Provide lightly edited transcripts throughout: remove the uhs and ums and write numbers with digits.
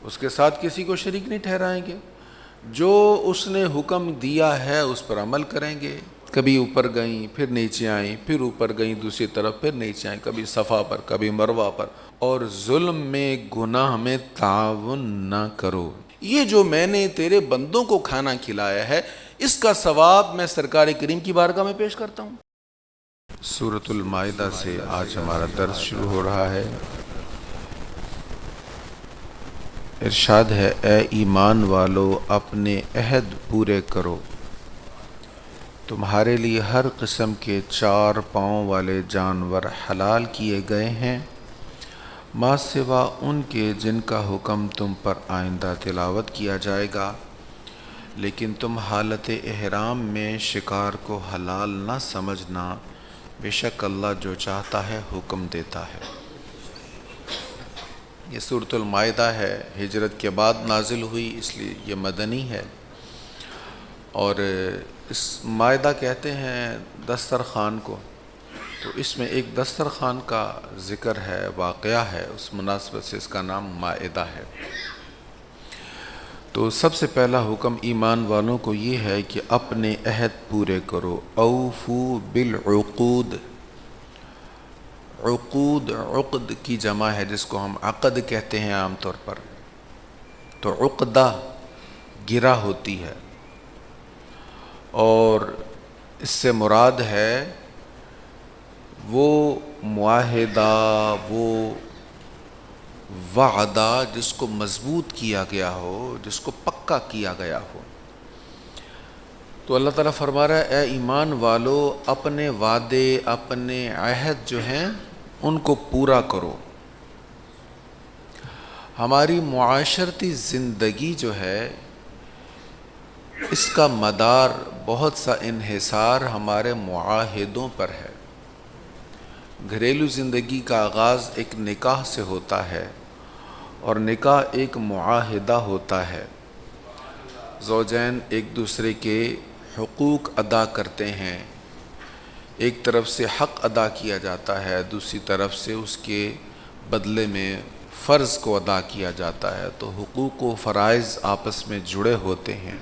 اس کے ساتھ کسی کو شریک نہیں ٹھہرائیں گے، جو اس نے حکم دیا ہے اس پر عمل کریں گے۔ کبھی اوپر گئیں پھر نیچے آئیں، پھر اوپر گئیں دوسری طرف پھر نیچے آئیں، کبھی صفا پر کبھی مروہ پر، اور ظلم میں گناہ میں تعاون نہ کرو۔ یہ جو میں نے تیرے بندوں کو کھانا کھلایا ہے، اس کا ثواب میں سرکار کریم کی بارگاہ میں پیش کرتا ہوں۔ سورۃ المائدہ سے آج ہمارا درس شروع ہو رہا ہے۔ ارشاد ہے، اے ایمان والو اپنے عہد پورے کرو، تمہارے لیے ہر قسم کے 4 پاؤں والے جانور حلال کیے گئے ہیں، ما سوا ان کے جن کا حکم تم پر آئندہ تلاوت کیا جائے گا، لیکن تم حالت احرام میں شکار کو حلال نہ سمجھنا، بے شک اللہ جو چاہتا ہے حکم دیتا ہے۔ یہ سورۃ المائدہ ہے، ہجرت کے بعد نازل ہوئی، اس لیے یہ مدنی ہے، اور اس مائدہ کہتے ہیں دسترخوان کو، تو اس میں ایک دسترخوان کا ذکر ہے، واقعہ ہے، اس مناسبت سے اس کا نام مائدہ ہے۔ تو سب سے پہلا حکم ایمان والوں کو یہ ہے کہ اپنے عہد پورے کرو، اوفو بالعقود۔ عقود عقد کی جمع ہے جس کو ہم عقد کہتے ہیں عام طور پر، تو عقدہ گرہ ہوتی ہے، اور اس سے مراد ہے وہ معاہدہ، وہ وعدہ جس کو مضبوط کیا گیا ہو، جس کو پکا کیا گیا ہو۔ تو اللہ تعالیٰ فرما رہا ہے، اے ایمان والو اپنے وعدے، اپنے عہد جو ہیں ان کو پورا کرو۔ ہماری معاشرتی زندگی جو ہے اس کا مدار، بہت سا انحصار ہمارے معاہدوں پر ہے۔ گھریلو زندگی کا آغاز ایک نکاح سے ہوتا ہے، اور نکاح ایک معاہدہ ہوتا ہے۔ زوجین ایک دوسرے کے حقوق ادا کرتے ہیں، ایک طرف سے حق ادا کیا جاتا ہے، دوسری طرف سے اس کے بدلے میں فرض کو ادا کیا جاتا ہے، تو حقوق و فرائض آپس میں جڑے ہوتے ہیں۔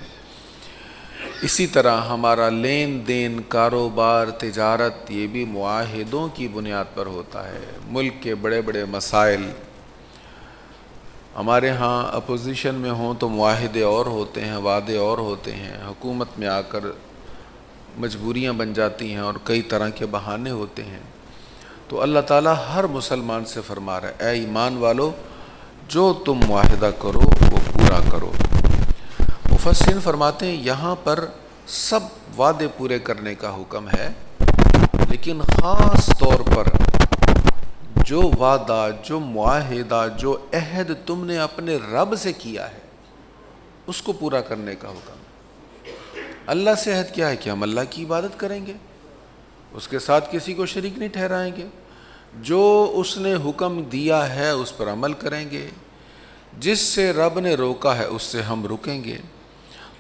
اسی طرح ہمارا لین دین، کاروبار، تجارت، یہ بھی معاہدوں کی بنیاد پر ہوتا ہے۔ ملک کے بڑے بڑے مسائل ہمارے ہاں اپوزیشن میں ہوں تو معاہدے اور ہوتے ہیں، وعدے اور ہوتے ہیں، حکومت میں آ کر مجبوریاں بن جاتی ہیں اور کئی طرح کے بہانے ہوتے ہیں۔ تو اللہ تعالیٰ ہر مسلمان سے فرما رہا ہے، اے ایمان والو جو تم معاہدہ کرو وہ پورا کرو۔ مفسرین فرماتے ہیں یہاں پر سب وعدے پورے کرنے کا حکم ہے، لیکن خاص طور پر جو وعدہ، جو معاہدہ، جو عہد تم نے اپنے رب سے کیا ہے اس کو پورا کرنے کا حکم ہے۔ اللہ سے عہد کیا ہے کہ ہم اللہ کی عبادت کریں گے، اس کے ساتھ کسی کو شریک نہیں ٹھہرائیں گے، جو اس نے حکم دیا ہے اس پر عمل کریں گے، جس سے رب نے روکا ہے اس سے ہم رکیں گے۔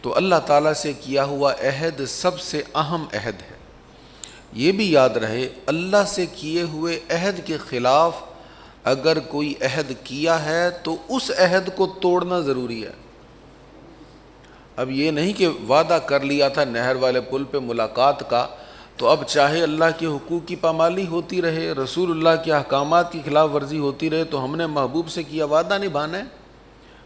تو اللہ تعالیٰ سے کیا ہوا عہد سب سے اہم عہد ہے۔ یہ بھی یاد رہے، اللہ سے کیے ہوئے عہد کے خلاف اگر کوئی عہد کیا ہے تو اس عہد کو توڑنا ضروری ہے۔ اب یہ نہیں کہ وعدہ کر لیا تھا نہر والے پل پہ ملاقات کا، تو اب چاہے اللہ کے حقوق کی پامالی ہوتی رہے، رسول اللہ کے احکامات کی خلاف ورزی ہوتی رہے، تو ہم نے محبوب سے کیا وعدہ نبھانا ہے۔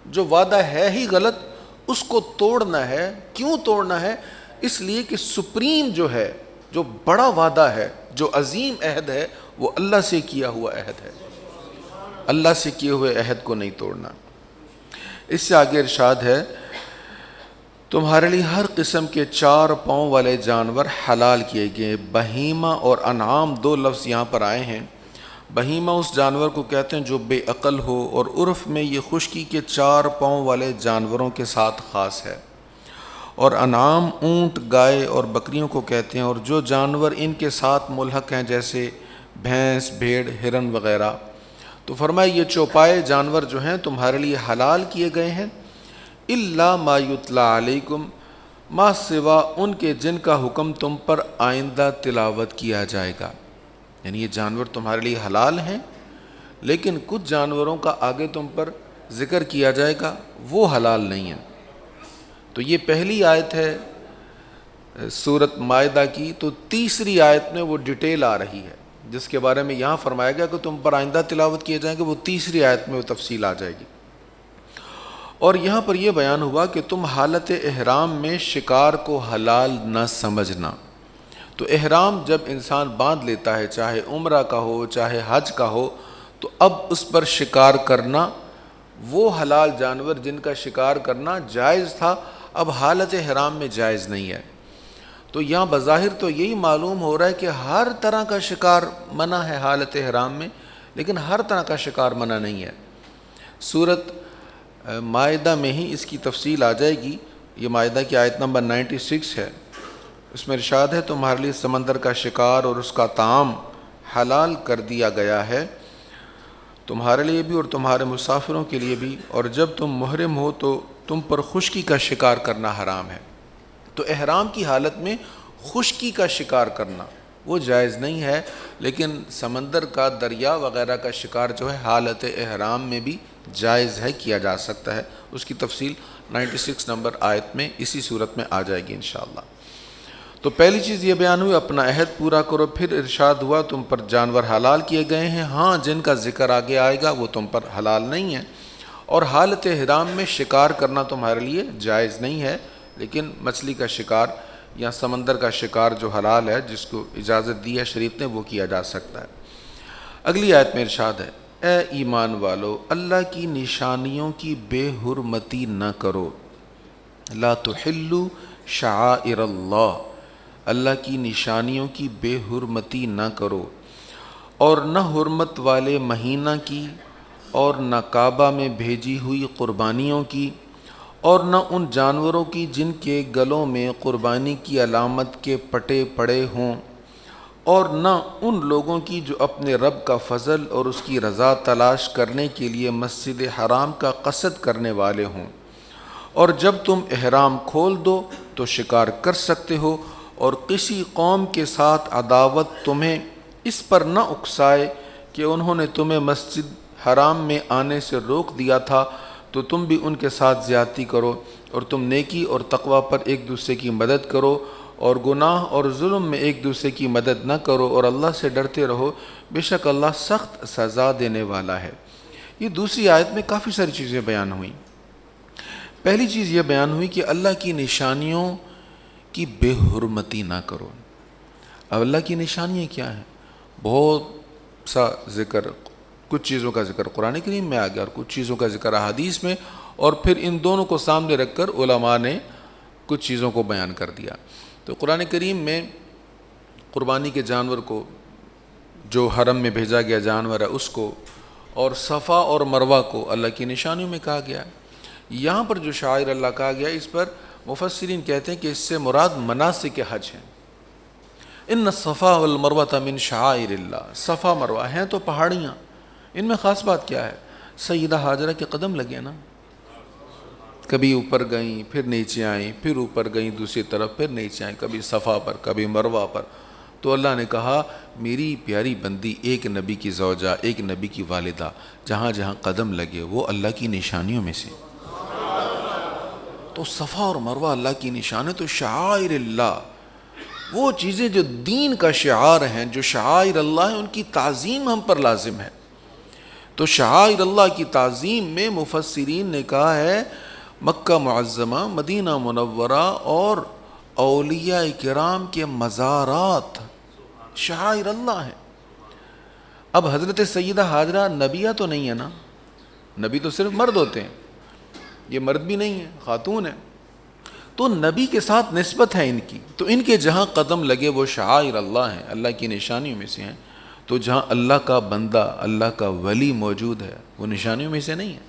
جو وعدہ ہے ہی غلط اس کو توڑنا ہے۔ کیوں توڑنا ہے؟ اس لیے کہ سپریم جو ہے، جو بڑا وعدہ ہے، جو عظیم عہد ہے، وہ اللہ سے کیا ہوا عہد ہے۔ اللہ سے کیے ہوئے عہد کو نہیں توڑنا۔ اس سے آگے ارشاد ہے، تمہارے لیے ہر قسم کے 4 پاؤں والے جانور حلال کیے گئے۔ بہیمہ اور انعام 2 لفظ یہاں پر آئے ہیں۔ بہیمہ اس جانور کو کہتے ہیں جو بے عقل ہو، اور عرف میں یہ خشکی کے 4 پاؤں والے جانوروں کے ساتھ خاص ہے۔ اور انعام اونٹ، گائے اور بکریوں کو کہتے ہیں، اور جو جانور ان کے ساتھ ملحق ہیں جیسے بھینس، بھیڑ، ہرن وغیرہ۔ تو فرمایا یہ چوپائے جانور جو ہیں تمہارے لیے حلال کیے گئے ہیں، الا ما یتلی علیکم، ما سوا ان کے جن کا حکم تم پر آئندہ تلاوت کیا جائے گا۔ یعنی یہ جانور تمہارے لیے حلال ہیں، لیکن کچھ جانوروں کا آگے تم پر ذکر کیا جائے گا وہ حلال نہیں ہے۔ تو یہ پہلی آیت ہے سورۃ مائدہ کی، تو تیسری آیت میں وہ ڈیٹیل آ رہی ہے جس کے بارے میں یہاں فرمایا گیا کہ تم پر آئندہ تلاوت کیے جائیں گے، وہ تیسری آیت میں وہ تفصیل آ جائے گی۔ اور یہاں پر یہ بیان ہوا کہ تم حالت احرام میں شکار کو حلال نہ سمجھنا۔ تو احرام جب انسان باندھ لیتا ہے، چاہے عمرہ کا ہو چاہے حج کا ہو، تو اب اس پر شکار کرنا، وہ حلال جانور جن کا شکار کرنا جائز تھا اب حالت احرام میں جائز نہیں ہے۔ تو یہاں بظاہر تو یہی معلوم ہو رہا ہے کہ ہر طرح کا شکار منع ہے حالت احرام میں، لیکن ہر طرح کا شکار منع نہیں ہے۔ سورۃ مائدہ میں ہی اس کی تفصیل آ جائے گی۔ یہ مائدہ کی آیت نمبر 96 ہے، اس میں ارشاد ہے تمہارے لیے سمندر کا شکار اور اس کا طعام حلال کر دیا گیا ہے، تمہارے لیے بھی اور تمہارے مسافروں کے لیے بھی، اور جب تم محرم ہو تو تم پر خشکی کا شکار کرنا حرام ہے۔ تو احرام کی حالت میں خشکی کا شکار کرنا وہ جائز نہیں ہے، لیکن سمندر کا، دریا وغیرہ کا شکار جو ہے حالت احرام میں بھی جائز ہے، کیا جا سکتا ہے۔ اس کی تفصیل 96 نمبر آیت میں اسی صورت میں آ جائے گی انشاءاللہ۔ تو پہلی چیز یہ بیان ہوئی اپنا عہد پورا کرو، پھر ارشاد ہوا تم پر جانور حلال کیے گئے ہیں، ہاں جن کا ذکر آگے آئے گا وہ تم پر حلال نہیں ہے، اور حالت احرام میں شکار کرنا تمہارے لیے جائز نہیں ہے، لیکن مچھلی کا شکار یا سمندر کا شکار جو حلال ہے، جس کو اجازت دی ہے شریعت نے، وہ کیا جا سکتا ہے۔ اگلی آیت میں ارشاد ہے اے ایمان والو اللہ کی نشانیوں کی بے حرمتی نہ کرو، لا تحلوا شعائر اللہ، اللہ کی نشانیوں کی بے حرمتی نہ کرو، اور نہ حرمت والے مہینہ کی، اور نہ کعبہ میں بھیجی ہوئی قربانیوں کی، اور نہ ان جانوروں کی جن کے گلوں میں قربانی کی علامت کے پٹے پڑے ہوں، اور نہ ان لوگوں کی جو اپنے رب کا فضل اور اس کی رضا تلاش کرنے کے لیے مسجد حرام کا قصد کرنے والے ہوں، اور جب تم احرام کھول دو تو شکار کر سکتے ہو، اور کسی قوم کے ساتھ عداوت تمہیں اس پر نہ اکسائے کہ انہوں نے تمہیں مسجد حرام میں آنے سے روک دیا تھا، تو تم بھی ان کے ساتھ زیادتی کرو، اور تم نیکی اور تقوی پر ایک دوسرے کی مدد کرو، اور گناہ اور ظلم میں ایک دوسرے کی مدد نہ کرو، اور اللہ سے ڈرتے رہو، بے شک اللہ سخت سزا دینے والا ہے۔ یہ دوسری آیت میں کافی ساری چیزیں بیان ہوئیں۔ پہلی چیز یہ بیان ہوئی کہ اللہ کی نشانیوں کی بے حرمتی نہ کرو۔ اب اللہ کی نشانیاں کیا ہیں؟ بہت سا ذکر، کچھ چیزوں کا ذکر قرآن کریم میں آ گیا اور کچھ چیزوں کا ذکر احادیث میں، اور پھر ان دونوں کو سامنے رکھ کر علماء نے کچھ چیزوں کو بیان کر دیا۔ تو قرآن کریم میں قربانی کے جانور کو، جو حرم میں بھیجا گیا جانور ہے اس کو، اور صفا اور مروہ کو اللہ کی نشانیوں میں کہا گیا ہے۔ یہاں پر جو شعائر اللہ کہا گیا اس پر مفسرین کہتے ہیں کہ اس سے مراد مناسک حج ہیں۔ ان الصفا والمروۃ من شعائر اللہ، صفا مروہ ہیں تو پہاڑیاں، ان میں خاص بات کیا ہے؟ سیدہ ہاجرہ کے قدم لگے نا، کبھی اوپر گئیں پھر نیچے آئیں، پھر اوپر گئیں دوسری طرف پھر نیچے آئیں، کبھی صفا پر کبھی مروہ پر۔ تو اللہ نے کہا میری پیاری بندی، ایک نبی کی زوجہ، ایک نبی کی والدہ، جہاں جہاں قدم لگے وہ اللہ کی نشانیوں میں سے۔ تو صفا اور مروہ اللہ کی نشان ہے، تو شعائر اللہ وہ چیزیں جو دین کا شعار ہیں، جو شعائر اللہ ہیں، ان کی تعظیم ہم پر لازم ہے۔ تو شعائر اللہ کی تعظیم میں مفسرین نے کہا ہے مکہ معظمہ، مدینہ منورہ اور اولیاء کرام کے مزارات شعائر اللہ ہیں۔ اب حضرت سیدہ ہاجرہ نبیہ تو نہیں ہے نا، نبی تو صرف مرد ہوتے ہیں، یہ مرد بھی نہیں ہے، خاتون ہے، تو نبی کے ساتھ نسبت ہے ان کی، تو ان کے جہاں قدم لگے وہ شعائر اللہ ہیں، اللہ کی نشانیوں میں سے ہیں۔ تو جہاں اللہ کا بندہ، اللہ کا ولی موجود ہے وہ نشانیوں میں سے نہیں ہے۔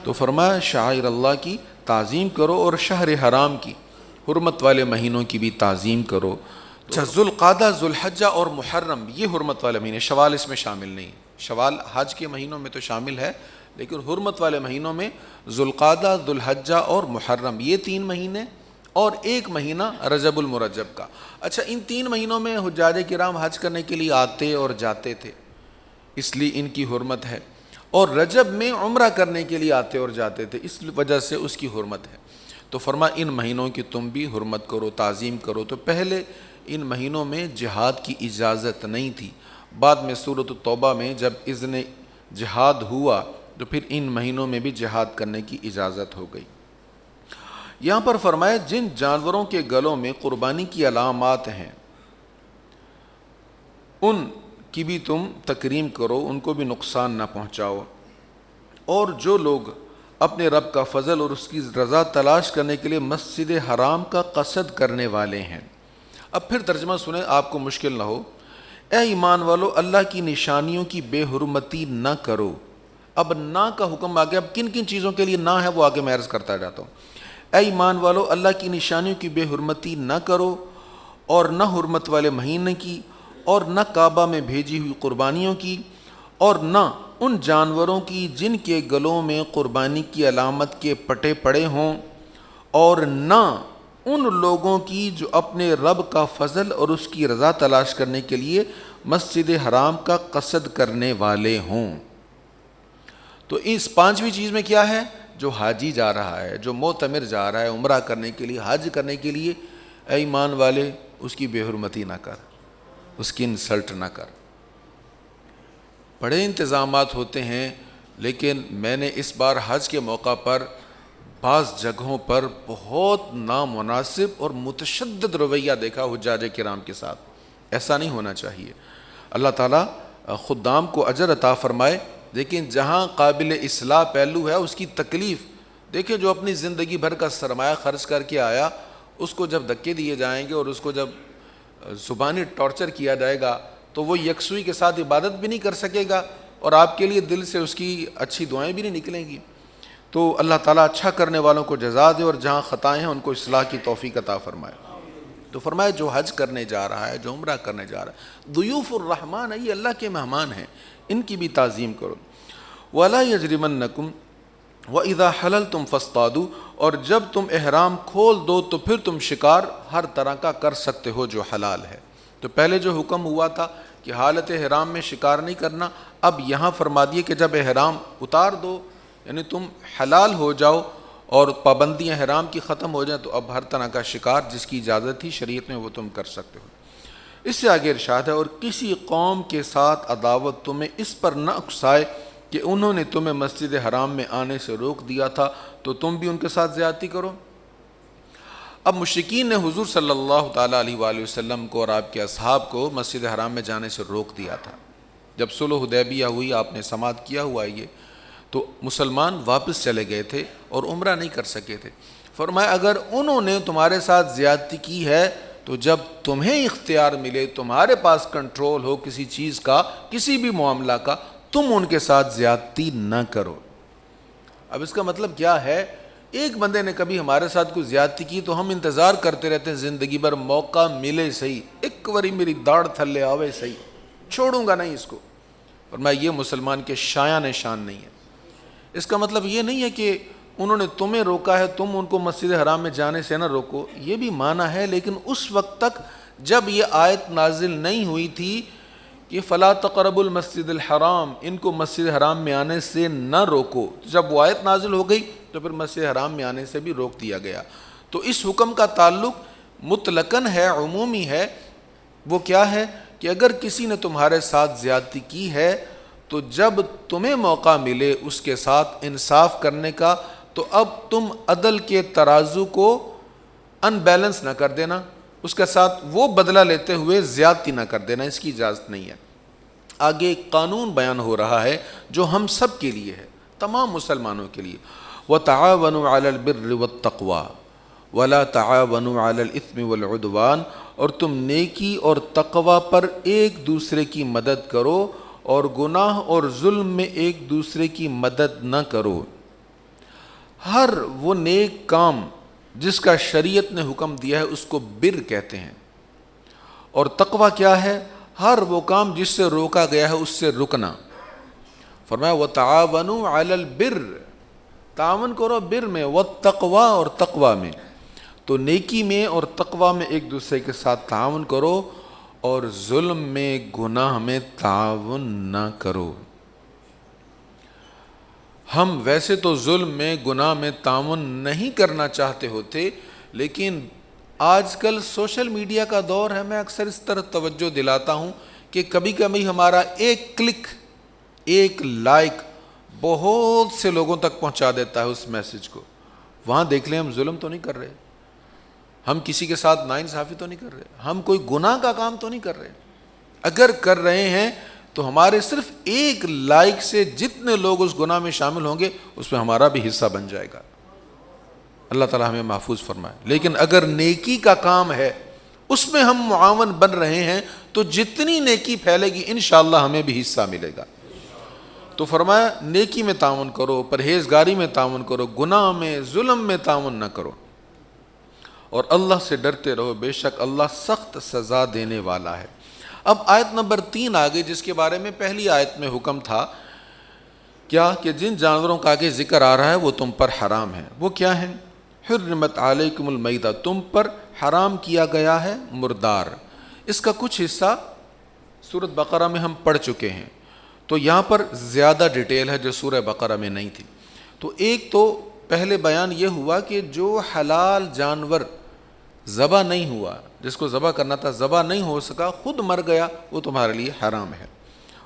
تو فرمایا شعائر اللہ کی تعظیم کرو، اور شہر حرام کی، حرمت والے مہینوں کی بھی تعظیم کرو۔ اچھا، ذوالقعدہ، ذوالحجہ اور محرم یہ حرمت والے مہینے، شوال اس میں شامل نہیں، شوال حج کے مہینوں میں تو شامل ہے، لیکن حرمت والے مہینوں میں ذوالقعدہ، ذوالحجہ اور محرم، یہ 3 مہینے، اور 1 مہینہ رجب المرجب کا۔ اچھا، ان 3 مہینوں میں حجاج کرام حج کرنے کے لیے آتے اور جاتے تھے، اس لیے ان کی حرمت ہے۔ اور رجب میں عمرہ کرنے کے لیے آتے اور جاتے تھے، اس وجہ سے اس کی حرمت ہے۔ تو فرمایا ان مہینوں کی تم بھی حرمت کرو، تعظیم کرو۔ تو پہلے ان مہینوں میں جہاد کی اجازت نہیں تھی، بعد میں سورۃ التوبہ میں جب اذن جہاد ہوا تو پھر ان مہینوں میں بھی جہاد کرنے کی اجازت ہو گئی۔ یہاں پر فرمایا جن جانوروں کے گلوں میں قربانی کی علامات ہیں ان کی بھی تم تکریم کرو، ان کو بھی نقصان نہ پہنچاؤ۔ اور جو لوگ اپنے رب کا فضل اور اس کی رضا تلاش کرنے کے لیے مسجد حرام کا قصد کرنے والے ہیں۔ اب پھر ترجمہ سنیں، آپ کو مشکل نہ ہو۔ اے ایمان والو، اللہ کی نشانیوں کی بے حرمتی نہ کرو۔ اب نہ کا حکم آگے، اب کن کن چیزوں کے لیے نہ ہے وہ آگے میں عرض کرتا جاتا ہوں۔ اے ایمان والو، اللہ کی نشانیوں کی بے حرمتی نہ کرو، اور نہ حرمت والے مہینے کی، اور نہ کعبہ میں بھیجی ہوئی قربانیوں کی، اور نہ ان جانوروں کی جن کے گلوں میں قربانی کی علامت کے پٹے پڑے ہوں، اور نہ ان لوگوں کی جو اپنے رب کا فضل اور اس کی رضا تلاش کرنے کے لیے مسجد حرام کا قصد کرنے والے ہوں۔ تو اس پانچویں چیز میں کیا ہے؟ جو حاجی جا رہا ہے، جو معتمر جا رہا ہے عمرہ کرنے کے لیے، حج کرنے کے لیے، اے ایمان والے اس کی بے حرمتی نہ کر، اس کی انسلٹ نہ کر۔ بڑے انتظامات ہوتے ہیں، لیکن میں نے اس بار حج کے موقع پر بعض جگہوں پر بہت نامناسب اور متشدد رویہ دیکھا حجاج کرام کے ساتھ۔ ایسا نہیں ہونا چاہیے۔ اللہ تعالیٰ خدام کو اجر عطا فرمائے، لیکن جہاں قابل اصلاح پہلو ہے اس کی تکلیف دیکھیں۔ جو اپنی زندگی بھر کا سرمایہ خرچ کر کے آیا، اس کو جب دھکے دیے جائیں گے اور اس کو جب زبانی ٹارچر کیا جائے گا تو وہ یکسوئی کے ساتھ عبادت بھی نہیں کر سکے گا، اور آپ کے لیے دل سے اس کی اچھی دعائیں بھی نہیں نکلیں گی۔ تو اللہ تعالیٰ اچھا کرنے والوں کو جزا دے، اور جہاں خطائیں ہیں ان کو اصلاح کی توفیق عطا فرمائے۔ تو فرمایا جو حج کرنے جا رہا ہے، جو عمرہ کرنے جا رہا ہے، ضیوف الرحمن ہے، یہ اللہ کے مہمان ہیں، ان کی بھی تعظیم کرو۔ وَلَا يَجْرِمَنَّكُمْ وَإِذَا حَلَلْتُمْ فَاصْطَادُوا، اور جب تم احرام کھول دو تو پھر تم شکار ہر طرح کا کر سکتے ہو جو حلال ہے۔ تو پہلے جو حکم ہوا تھا کہ حالت احرام میں شکار نہیں کرنا، اب یہاں فرما دیے کہ جب احرام اتار دو، یعنی تم حلال ہو جاؤ اور پابندیاں احرام کی ختم ہو جائیں، تو اب ہر طرح کا شکار جس کی اجازت تھی شریعت میں وہ تم کر سکتے ہو۔ اس سے آگے ارشاد ہے، اور کسی قوم کے ساتھ عداوت تمہیں اس پر نہ اکسائے کہ انہوں نے تمہیں مسجد حرام میں آنے سے روک دیا تھا تو تم بھی ان کے ساتھ زیادتی کرو۔ اب مشرکین نے حضور صلی اللہ تعالیٰ علیہ وآلہ وسلم کو اور آپ کے اصحاب کو مسجد حرام میں جانے سے روک دیا تھا۔ جب صلح حدیبیہ ہوئی، آپ نے سماعت کیا ہوا یہ، تو مسلمان واپس چلے گئے تھے اور عمرہ نہیں کر سکے تھے۔ فرمایا اگر انہوں نے تمہارے ساتھ زیادتی کی ہے تو جب تمہیں اختیار ملے، تمہارے پاس کنٹرول ہو کسی چیز کا، کسی بھی معاملہ کا، تم ان کے ساتھ زیادتی نہ کرو۔ اب اس کا مطلب کیا ہے؟ ایک بندے نے کبھی ہمارے ساتھ کوئی زیادتی کی تو ہم انتظار کرتے رہتے ہیں زندگی بھر، موقع ملے صحیح، ایک واری میری داڑھ تھلے آوے صحیح، چھوڑوں گا نہیں اس کو۔ فرمایا یہ مسلمان کے شایان شان نہیں ہے۔ اس کا مطلب یہ نہیں ہے کہ انہوں نے تمہیں روکا ہے تم ان کو مسجد حرام میں جانے سے نہ روکو، یہ بھی معنی ہے، لیکن اس وقت تک جب یہ آیت نازل نہیں ہوئی تھی کہ فلا تقربوا المسجد الحرام، ان کو مسجد حرام میں آنے سے نہ روکو، جب وہ آیت نازل ہو گئی تو پھر مسجد حرام میں آنے سے بھی روک دیا گیا۔ تو اس حکم کا تعلق مطلقاً ہے، عمومی ہے۔ وہ کیا ہے کہ اگر کسی نے تمہارے ساتھ زیادتی کی ہے تو جب تمہیں موقع ملے اس کے ساتھ انصاف کرنے کا، تو اب تم عدل کے ترازو کو ان بیلنس نہ کر دینا، اس کے ساتھ وہ بدلہ لیتے ہوئے زیادتی نہ کر دینا، اس کی اجازت نہیں ہے۔ آگے ایک قانون بیان ہو رہا ہے جو ہم سب کے لیے ہے، تمام مسلمانوں کے لیے۔ وَتَعَاوَنُوا عَلَى الْبِرِّ وَالتَّقْوَى وَلَا تَعَاوَنُوا عَلَى الْإِثْمِ وَالْعُدْوَانِ، اور تم نیکی اور تقوی پر ایک دوسرے کی مدد کرو اور گناہ اور ظلم میں ایک دوسرے کی مدد نہ کرو۔ ہر وہ نیک کام جس کا شریعت نے حکم دیا ہے اس کو بر کہتے ہیں، اور تقوی کیا ہے؟ ہر وہ کام جس سے روکا گیا ہے اس سے رکنا۔ فرمایا وَتَعَاوَنُوا عَلَى الْبِرِّ، تعاون کرو بر میں، وَالتَّقْوَى، اور تقوی میں۔ تو نیکی میں اور تقوی میں ایک دوسرے کے ساتھ تعاون کرو، اور ظلم میں، گناہ میں تعاون نہ کرو۔ ہم ویسے تو ظلم میں گناہ میں تعاون نہیں کرنا چاہتے ہوتے، لیکن آج کل سوشل میڈیا کا دور ہے، میں اکثر اس طرح توجہ دلاتا ہوں کہ کبھی کبھی ہمارا ایک کلک، ایک لائک بہت سے لوگوں تک پہنچا دیتا ہے اس میسج کو۔ وہاں دیکھ لیں ہم ظلم تو نہیں کر رہے، ہم کسی کے ساتھ ناانصافی تو نہیں کر رہے، ہم کوئی گناہ کا کام تو نہیں کر رہے۔ اگر کر رہے ہیں تو ہمارے صرف ایک لائک سے جتنے لوگ اس گناہ میں شامل ہوں گے اس میں ہمارا بھی حصہ بن جائے گا۔ اللہ تعالیٰ ہمیں محفوظ فرمائے۔ لیکن اگر نیکی کا کام ہے، اس میں ہم معاون بن رہے ہیں، تو جتنی نیکی پھیلے گی انشاءاللہ ہمیں بھی حصہ ملے گا۔ تو فرمایا نیکی میں تعاون کرو، پرہیزگاری میں تعاون کرو، گناہ میں ظلم میں تعاون نہ کرو، اور اللہ سے ڈرتے رہو، بے شک اللہ سخت سزا دینے والا ہے۔ اب آیت نمبر 3 آگے، جس کے بارے میں پہلی آیت میں حکم تھا کیا کہ جن جانوروں کا آگے ذکر آ رہا ہے وہ تم پر حرام ہے۔ وہ کیا ہیں؟ حرمت علیکم المیتہ، تم پر حرام کیا گیا ہے مردار۔ اس کا کچھ حصہ سورۃ بقرہ میں ہم پڑھ چکے ہیں، تو یہاں پر زیادہ ڈیٹیل ہے جو سورہ بقرہ میں نہیں تھی۔ تو ایک تو پہلے بیان یہ ہوا کہ جو حلال جانور ذبح نہیں ہوا، جس کو ذبح کرنا تھا ذبح نہیں ہو سکا، خود مر گیا، وہ تمہارے لیے حرام ہے۔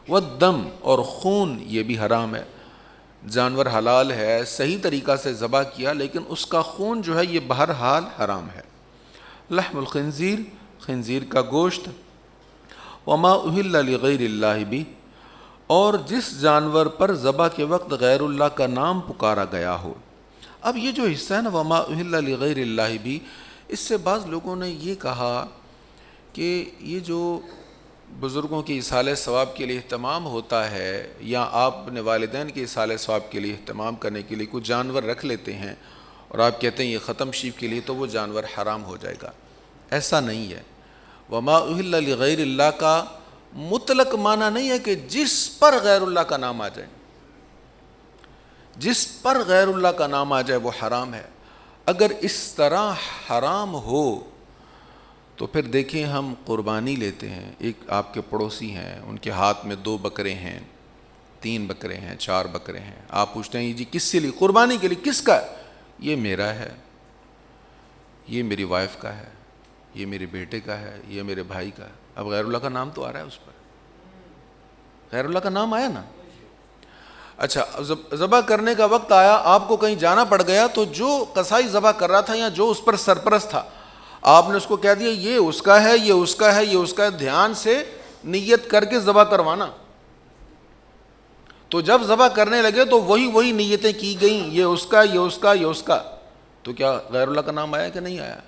والدم، اور خون یہ بھی حرام ہے۔ جانور حلال ہے، صحیح طریقہ سے ذبح کیا، لیکن اس کا خون جو ہے یہ بہرحال حرام ہے۔ لحم الخنزیر، خنزیر کا گوشت۔ وما اہل لغیر اللہ بھی، اور جس جانور پر ذبح کے وقت غیر اللہ کا نام پکارا گیا ہو۔ اب یہ جو حصہ ہے نا وما اہل لغیر اللہ بھی، اس سے بعض لوگوں نے یہ کہا کہ یہ جو بزرگوں کے ایصال ثواب کے لیے اہتمام ہوتا ہے، یا آپ اپنے والدین کے ایصال ثواب کے لیے اہتمام کرنے کے لیے کچھ جانور رکھ لیتے ہیں اور آپ کہتے ہیں یہ ختم شریف کے لیے، تو وہ جانور حرام ہو جائے گا۔ ایسا نہیں ہے۔ وما اہل لغیر اللہ کا مطلق معنی نہیں ہے کہ جس پر غیر اللہ کا نام آ جائے، جس پر غیر اللہ کا نام آ جائے وہ حرام ہے۔ اگر اس طرح حرام ہو تو پھر دیکھیں ہم قربانی لیتے ہیں، ایک آپ کے پڑوسی ہیں، ان کے ہاتھ میں 2 بکرے ہیں، 3 بکرے ہیں، 4 بکرے ہیں، آپ پوچھتے ہیں جی کس سے لی؟ قربانی کے لیے۔ کس کا؟ یہ میرا ہے، یہ میری وائف کا ہے، یہ میرے بیٹے کا ہے، یہ میرے بھائی کا ہے۔ اب غیر اللہ کا نام تو آ رہا ہے اس پر، غیر اللہ کا نام آیا نا۔ اچھا، ذبح کرنے کا وقت آیا، آپ کو کہیں جانا پڑ گیا، تو جو قصائی ذبح کر رہا تھا یا جو اس پر سرپرست تھا، آپ نے اس کو کہہ دیا یہ اس کا ہے، یہ اس کا ہے، یہ اس کا ہے، دھیان سے نیت کر کے ذبح کروانا۔ تو جب ذبح کرنے لگے تو وہی نیتیں کی گئیں، یہ اس کا، یہ اس کا، یہ اس کا، تو کیا غیر اللہ کا نام آیا کہ نہیں آیا؟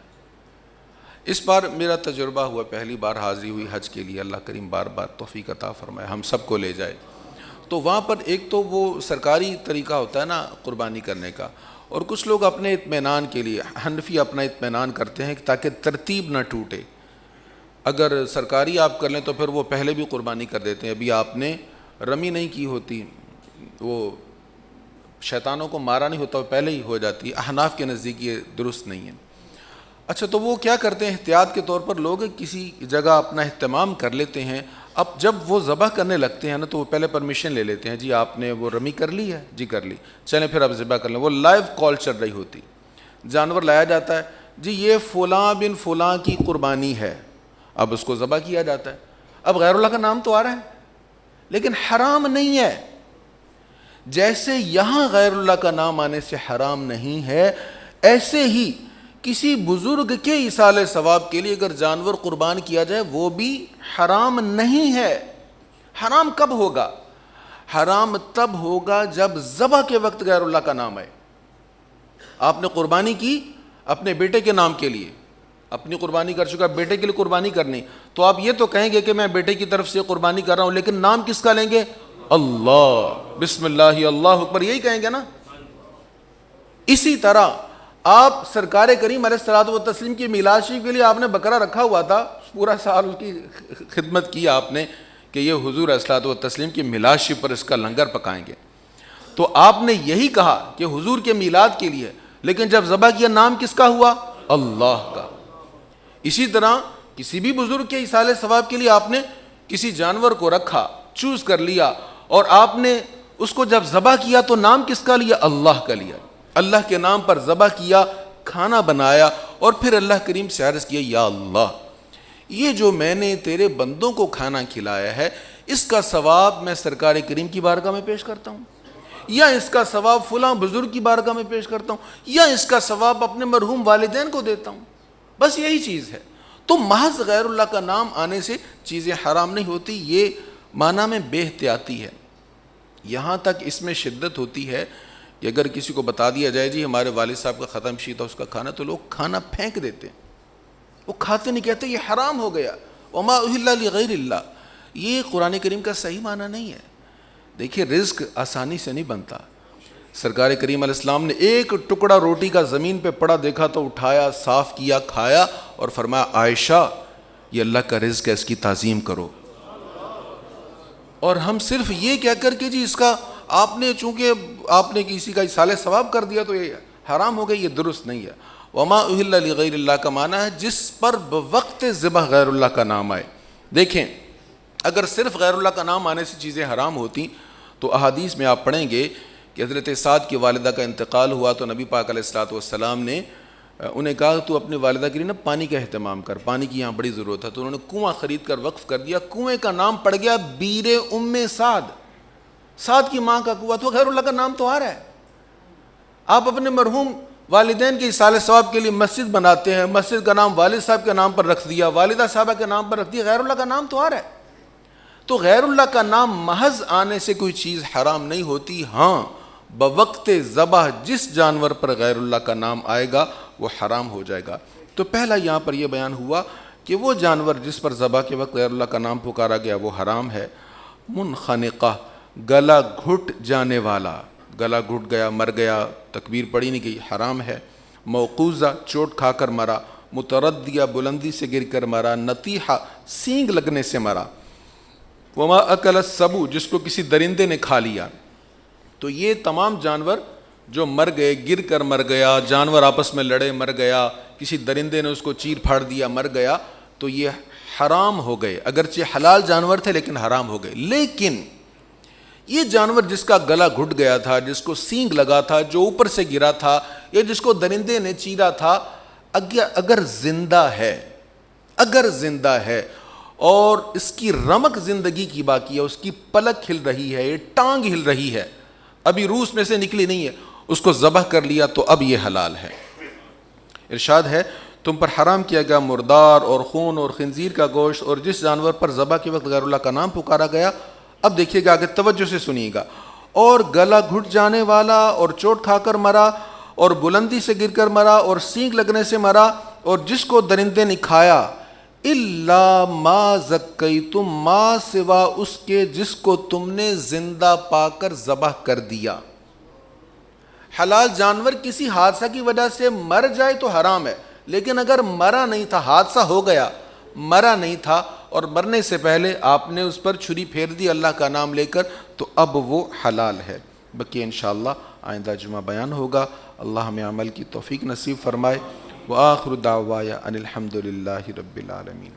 اس بار میرا تجربہ ہوا، پہلی بار حاضری ہوئی حج کے لیے، اللہ کریم بار بار توفیق عطا فرمائے، ہم سب کو لے جائے۔ تو وہاں پر ایک تو وہ سرکاری طریقہ ہوتا ہے نا قربانی کرنے کا، اور کچھ لوگ اپنے اطمینان کے لیے، حنفی اپنا اطمینان کرتے ہیں تاکہ ترتیب نہ ٹوٹے، اگر سرکاری آپ کر لیں تو پھر وہ پہلے بھی قربانی کر دیتے ہیں، ابھی آپ نے رمی نہیں کی ہوتی، وہ شیطانوں کو مارا نہیں ہوتا، وہ پہلے ہی ہو جاتی ہے۔ احناف کے نزدیک یہ درست نہیں ہے۔ اچھا، تو وہ کیا کرتے ہیں احتیاط کے طور پر، لوگ کسی جگہ اپنا اہتمام کر لیتے ہیں، اب جب وہ ذبح کرنے لگتے ہیں نا تو وہ پہلے پرمیشن لے لیتے ہیں، جی آپ نے وہ رمی کر لی ہے؟ جی کر لی، چلیں پھر آپ ذبح کر لیں۔ وہ لائیو کال چل رہی ہوتی، جانور لایا جاتا ہے، جی یہ فلاں بن فلاں کی قربانی ہے، اب اس کو ذبح کیا جاتا ہے۔ اب غیر اللہ کا نام تو آ رہا ہے لیکن حرام نہیں ہے۔ جیسے یہاں غیر اللہ کا نام آنے سے حرام نہیں ہے، ایسے ہی کسی بزرگ کے ایصال ثواب کے لیے اگر جانور قربان کیا جائے وہ بھی حرام نہیں ہے۔ حرام کب ہوگا؟ حرام تب ہوگا جب ذبح کے وقت غیر اللہ کا نام آئے۔ آپ نے قربانی کی اپنے بیٹے کے نام کے لیے، اپنی قربانی کر چکا، بیٹے کے لیے قربانی کرنی، تو آپ یہ تو کہیں گے کہ میں بیٹے کی طرف سے قربانی کر رہا ہوں، لیکن نام کس کا لیں گے؟ اللہ، بسم اللہ، اللہ اکبر، یہی کہیں گے نا۔ اسی طرح آپ سرکار کریم علیہ الصلوۃ والتسلیم کی میلاد شریف کے لیے آپ نے بکرا رکھا ہوا تھا، پورا سال اس کی خدمت کی آپ نے کہ یہ حضور علیہ الصلوۃ والتسلیم کی میلاد شریف پر اس کا لنگر پکائیں گے، تو آپ نے یہی کہا کہ حضور کے میلاد کے لیے، لیکن جب ذبح کیا نام کس کا ہوا؟ اللہ کا۔ اسی طرح کسی بھی بزرگ کے ایصال ثواب کے لیے آپ نے کسی جانور کو رکھا، چوز کر لیا، اور آپ نے اس کو جب ذبح کیا تو نام کس کا لیا؟ اللہ کا لیا، اللہ کے نام پر ذبح کیا، کھانا بنایا، اور پھر اللہ کریم سے عرض کیا یا اللہ یہ جو میں نے تیرے بندوں کو کھانا کھلایا ہے اس کا ثواب میں سرکار کریم کی بارگاہ میں پیش کرتا ہوں، یا اس کا ثواب فلاں بزرگ کی بارگاہ میں پیش کرتا ہوں، یا اس کا ثواب اپنے مرحوم والدین کو دیتا ہوں، بس یہی چیز ہے۔ تو محض غیر اللہ کا نام آنے سے چیزیں حرام نہیں ہوتی، یہ معنی میں بے احتیاطی ہے۔ یہاں تک اس میں شدت ہوتی ہے کہ اگر کسی کو بتا دیا جائے جی ہمارے والد صاحب کا ختم شیدہ اس کا کھانا، تو لوگ کھانا پھینک دیتے ہیں، وہ کھاتے نہیں، کہتے یہ حرام ہو گیا، وما اہل لغیر اللہ۔ یہ قرآن کریم کا صحیح معنی نہیں ہے۔ دیکھیے رزق آسانی سے نہیں بنتا۔ سرکار کریم علیہ السلام نے ایک ٹکڑا روٹی کا زمین پہ پڑا دیکھا تو اٹھایا، صاف کیا، کھایا، اور فرمایا عائشہ یہ اللہ کا رزق ہے، اس کی تعظیم کرو۔ اور ہم صرف یہ کہہ کر کہ جی اس کا چونکہ آپ نے کسی کا اصالہ ثواب کر دیا تو یہ حرام ہو گئی، یہ درست نہیں ہے۔ وما اہل لغیر اللہ کا معنی ہے جس پر بوقت ذبح غیر اللہ کا نام آئے۔ دیکھیں اگر صرف غیر اللہ کا نام آنے سے چیزیں حرام ہوتی تو احادیث میں آپ پڑھیں گے کہ حضرت سعد کی والدہ کا انتقال ہوا تو نبی پاک علیہ الصلوۃ والسلام نے انہیں کہا تو اپنے والدہ کے لیے نا پانی کا اہتمام کر، پانی کی یہاں بڑی ضرورت ہے، تو انہوں نے کنواں خرید کر وقف کر دیا۔ کنویں کا نام پڑ گیا بیر ام سعد، سعد کی ماں کا کنواں، تو غیر اللہ کا نام تو آ رہا ہے۔ آپ اپنے مرحوم والدین کے اصالہ ثواب کے لیے مسجد بناتے ہیں، مسجد کا نام والد صاحب کے نام پر رکھ دیا، والدہ صاحبہ کے نام پر رکھ دیا، غیر اللہ کا نام تو آ رہا ہے۔ تو غیر اللہ کا نام محض آنے سے کوئی چیز حرام نہیں ہوتی، ہاں بوقت ذبح جس جانور پر غیر اللہ کا نام آئے گا وہ حرام ہو جائے گا۔ تو پہلا یہاں پر یہ بیان ہوا کہ وہ جانور جس پر ذبح کے وقت غیر اللہ کا نام پکارا گیا وہ حرام ہے۔ منخنقہ گلا گھٹ جانے والا، گلا گھٹ گیا، مر گیا، تکبیر پڑھی نہیں گئی، حرام ہے۔ موقوذہ چوٹ کھا کر مرا، متردیہ بلندی سے گر کر مرا، نتیحہ سینگ لگنے سے مرا، وما اکل السبو جس کو کسی درندے نے کھا لیا۔ تو یہ تمام جانور جو مر گئے، گر کر مر گیا، جانور آپس میں لڑے مر گیا، کسی درندے نے اس کو چیر پھاڑ دیا مر گیا، تو یہ حرام ہو گئے، اگرچہ حلال جانور تھے لیکن حرام ہو گئے۔ لیکن یہ جانور جس کا گلا گھٹ گیا تھا، جس کو سینگ لگا تھا، جو اوپر سے گرا تھا، یا جس کو درندے نے چیرا تھا، اگر زندہ ہے اور اس کی رمق زندگی کی باقی ہے، اس کی پلک ہل رہی ہے، یہ ٹانگ ہل رہی ہے، ابھی روح میں سے نکلی نہیں ہے، اس کو ذبح کر لیا تو اب یہ حلال ہے۔ ارشاد ہے تم پر حرام کیا گیا مردار اور خون اور خنزیر کا گوشت اور جس جانور پر ذبح کے وقت غیر اللہ کا نام پکارا گیا۔ اب دیکھیے گا آگے توجہ سے سنیے گا، اور گلا گھٹ جانے والا اور چوٹ کھا کر مرا اور بلندی سے گر کر مرا اور سینگ لگنے سے مرا اور جس کو درندے نے کھایا، الا ما زکیتم ما سوا اس کے جس کو تم نے زندہ پا کر ذبح کر دیا۔ حلال جانور کسی حادثہ کی وجہ سے مر جائے تو حرام ہے، لیکن اگر مرا نہیں تھا، حادثہ ہو گیا، مرا نہیں تھا اور مرنے سے پہلے آپ نے اس پر چھری پھیر دی اللہ کا نام لے کر، تو اب وہ حلال ہے۔ بقیہ انشاءاللہ آئندہ جمعہ بیان ہوگا۔ اللہ ہمیں عمل کی توفیق نصیب فرمائے۔ وآخر دعوایا ان الحمد للہ رب العالمین۔